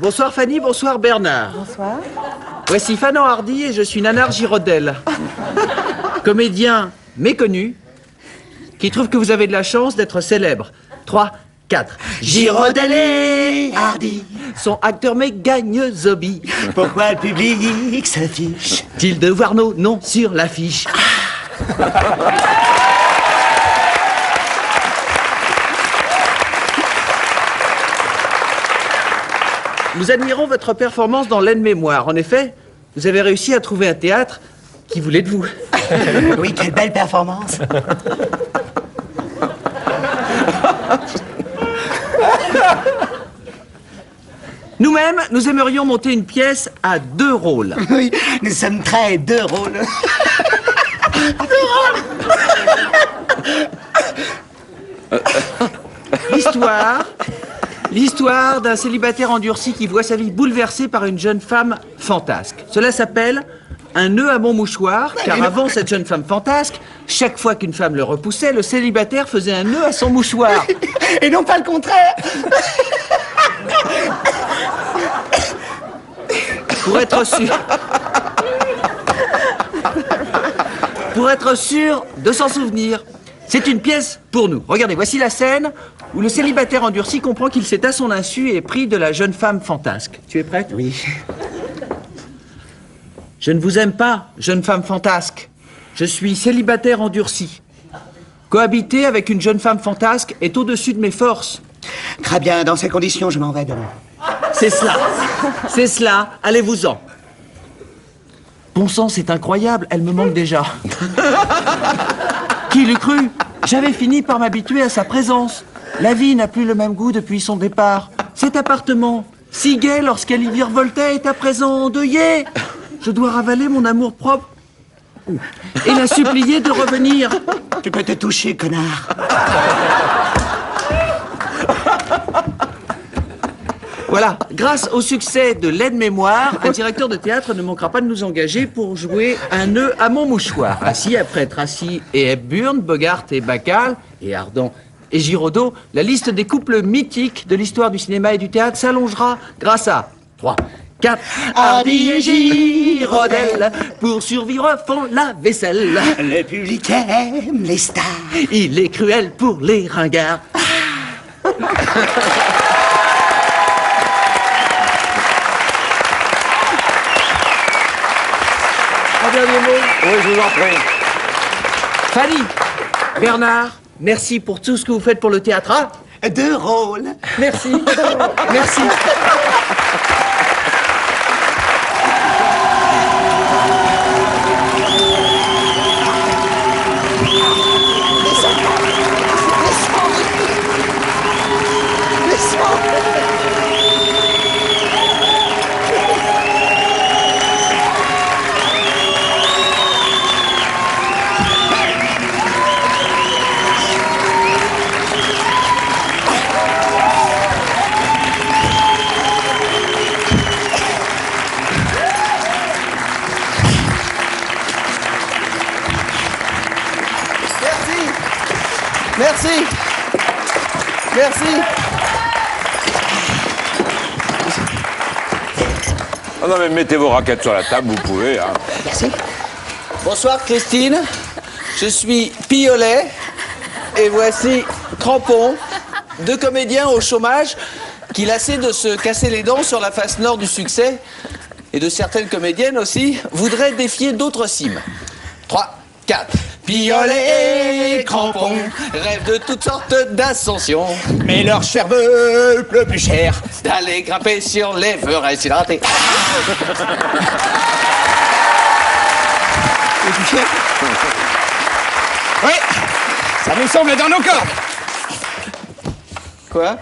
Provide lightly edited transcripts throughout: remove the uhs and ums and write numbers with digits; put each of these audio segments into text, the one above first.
Bonsoir Fanny, bonsoir Bernard. Bonsoir. Voici Fanon Hardy et je suis Nanar Girodel. Comédien méconnu qui trouve que vous avez de la chance d'être célèbre. 3, 4. Girodel et Hardy. Son acteur mais gagne Zobi. Pourquoi le public s'affiche? T-il de voir nos noms sur l'affiche? Nous admirons votre performance dans l'Aide-Mémoire. En effet, vous avez réussi à trouver un théâtre qui voulait de vous. Oui, quelle belle performance. Nous-mêmes, nous aimerions monter une pièce à 2 rôles. Oui, nous sommes très deux rôles. L'histoire d'un célibataire endurci qui voit sa vie bouleversée par une jeune femme fantasque. Cela s'appelle un nœud à mon mouchoir, car avant cette jeune femme fantasque, chaque fois qu'une femme le repoussait, le célibataire faisait un nœud à son mouchoir. Et non pas le contraire. Pour être sûr de s'en souvenir. C'est une pièce pour nous. Regardez, voici la scène où le célibataire endurci comprend qu'il s'est à son insu et pris de la jeune femme fantasque. Tu es prête? Oui. Je ne vous aime pas, jeune femme fantasque. Je suis célibataire endurci. Cohabiter avec une jeune femme fantasque est au-dessus de mes forces. Très bien, dans ces conditions, je m'en vais demain. C'est cela. C'est cela. Allez-vous-en. Bon sang, c'est incroyable. Elle me manque déjà. Qui l'eût cru? J'avais fini par m'habituer à sa présence. La vie n'a plus le même goût depuis son départ. Cet appartement, si gai lorsqu'elle y virevoltait, est à présent endeuillé. Je dois ravaler mon amour propre et la supplier de revenir. Tu peux te toucher, connard. Voilà, grâce au succès de l'Aide-Mémoire, un directeur de théâtre ne manquera pas de nous engager pour jouer un nœud à mon mouchoir. Ainsi, après Tracy et Hepburn, Bogart et Bacall, et Ardant et Giraudot, la liste des couples mythiques de l'histoire du cinéma et du théâtre s'allongera grâce à 3, 4. Hardy et Girodel, pour survivre, font la vaisselle. Le public aime les stars. Il est cruel pour les ringards. Un dernier mot. Oui, je vous en prie. Fanny, Bernard, merci pour tout ce que vous faites pour le théâtre. Ah, Deux rôles. merci. Merci. Merci. Merci. Ah non, mais mettez vos raquettes sur la table, vous pouvez. Hein. Merci. Bonsoir Christine, je suis Piolet et voici Crampon, 2 comédiens au chômage qui, lassés de se casser les dents sur la face nord du succès et de certaines comédiennes aussi, voudraient défier d'autres cimes. 3, 4. Piolet et Crampon rêvent de toutes sortes d'ascensions, Mais leur chair veut le plus cher. d'aller grimper sur l'Everest. Il a raté. Oui, ça nous semble dans nos cordes. Quoi?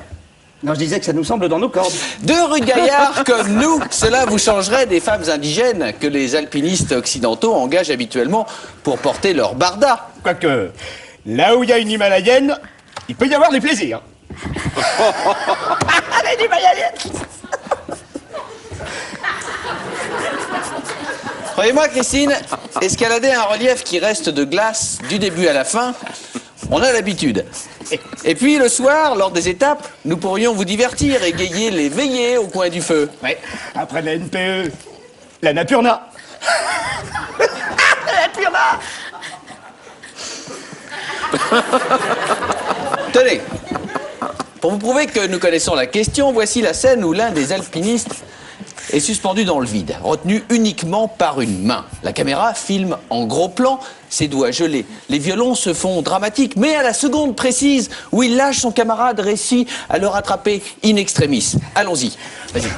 Non, je disais que ça nous semble dans nos cordes. 2 rudes gaillards comme nous, cela vous changerait des femmes indigènes que les alpinistes occidentaux engagent habituellement pour porter leur barda. Quoique, là où il y a une Himalayenne, il peut y avoir des plaisirs. Croyez-moi, Christine, escalader un relief qui reste de glace du début à la fin, on a l'habitude. Et puis le soir, lors des étapes, nous pourrions vous divertir, égayer les veillées au coin du feu. Ouais. Après la NPE, la Napurna. La Napurna. Tenez, pour vous prouver que nous connaissons la question, voici la scène où l'un des alpinistes est suspendu dans le vide, retenu uniquement par une main. La caméra filme en gros plan ses doigts gelés. Les violons se font dramatiques, mais à la seconde précise où il lâche son camarade, réussit à le rattraper in extremis. Allons-y, vas-y.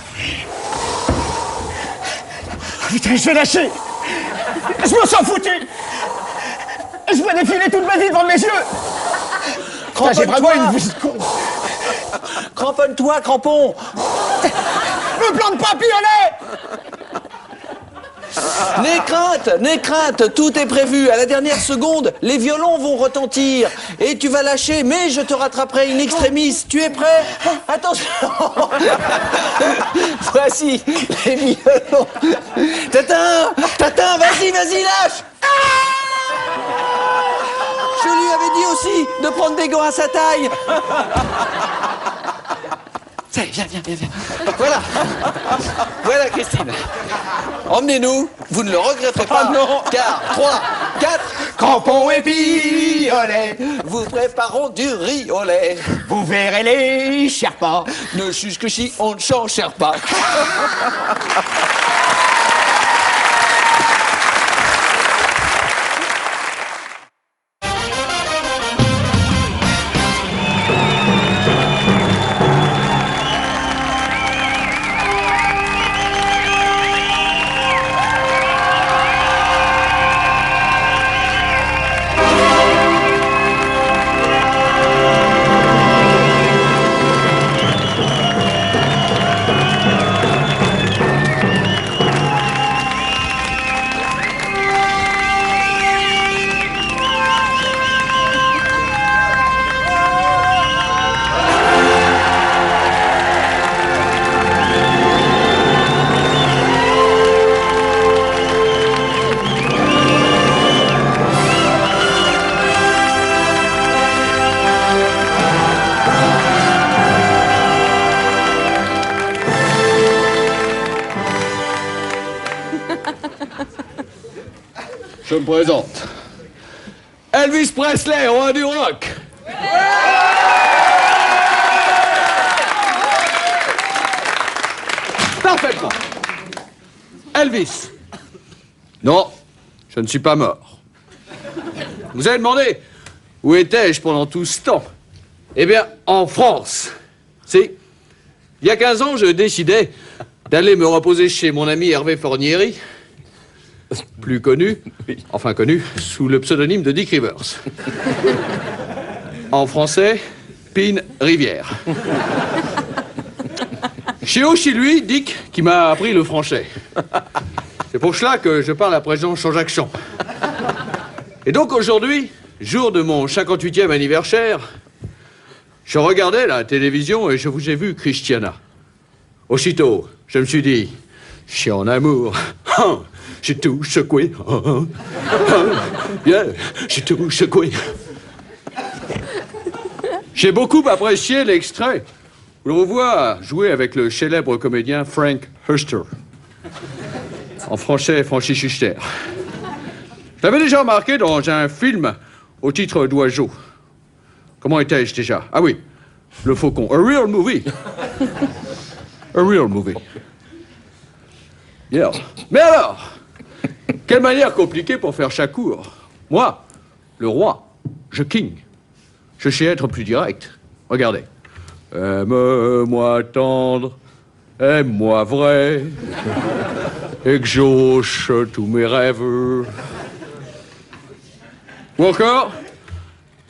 Putain, je vais lâcher. Je me sens foutu. Je vois défiler toute ma vie devant mes yeux. Putain, j'ai vraiment une vie de con. Cramponne-toi, crampon. Me plante pas, piolet. N'aie crainte, tout est prévu. À la dernière seconde, les violons vont retentir. Et tu vas lâcher, mais je te rattraperai in extremis. Tu es prêt? Attention. Voici les violons. Tatin, vas-y, lâche. Je lui avais dit aussi de prendre des gants à sa taille. Viens. Voilà, Christine. Emmenez-nous, vous ne le regretterez pas. non. Car 3, 4, Crampons et piolet. vous préparons du riz au lait. Vous verrez les Sherpas. Ne chuche que si on ne s'enchère pas. Je me présente. Elvis Presley, roi du rock. Parfaitement. Elvis. Non, je ne suis pas mort. Vous avez demandé où étais-je pendant tout ce temps? Eh bien, en France. Si. Il y a 15 ans, je décidais d'aller me reposer chez mon ami Hervé Fornieri, plus connu, sous le pseudonyme de Dick Rivers. En français, Pine Rivière. Chez aussi lui, Dick, qui m'a appris le français. C'est pour cela que je parle à présent Jean-Jacques Champ. Et donc aujourd'hui, jour de mon 58e anniversaire, je regardais la télévision et je vous ai vu Christiana. Aussitôt, je me suis dit, je suis en amour. J'ai tout secoué. Bien, j'ai tout secoué. J'ai beaucoup apprécié l'extrait où l'on voit jouer avec le célèbre comédien Frank Huster. En français, Francis Huster. Je l'avais déjà remarqué dans un film au titre d'Oiseau. Comment étais-je déjà? Ah oui, Le Faucon. A real movie. A real movie. Yeah. Mais alors, quelle manière compliquée pour faire chaque cours. Moi, le roi, je king. Je sais être plus direct. Regardez. Aime-moi tendre, aime-moi vrai, et que j'auche tous mes rêves. Ou encore,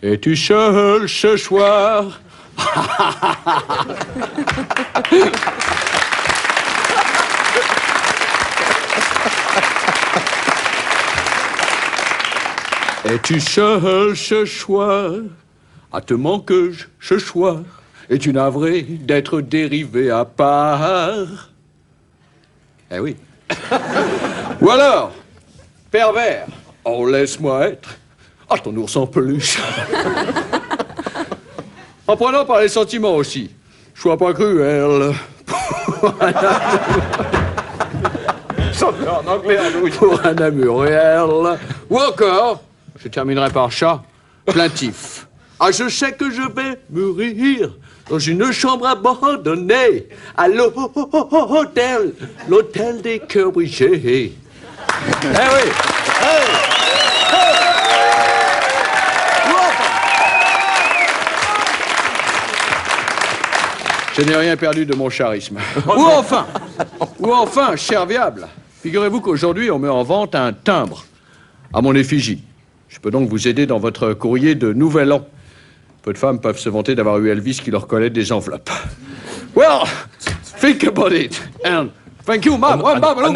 es-tu seul ce soir? Es-tu seul ce soir? À te manquer ce soir? Es-tu navré d'être dérivé à part? Eh oui. Ou alors, pervers, oh laisse-moi être. Ah, ton ours en peluche. En prenant par les sentiments aussi. Sois pas cruel. En anglais, en douille. Pour un amour réel. Ou encore, je terminerai par chat, plaintif. Ah, je sais que je vais mourir dans une chambre abandonnée à l'hôtel, l'hôtel des cœurs brisés. Eh oui. Je n'ai rien perdu de mon charisme. Ou enfin, cher viable, figurez-vous qu'aujourd'hui, on met en vente un timbre à mon effigie. Je peux donc vous aider dans votre courrier de Nouvel An. Peu de femmes peuvent se vanter d'avoir eu Elvis qui leur collait des enveloppes. Well, think about it. And thank you, ma'am. non.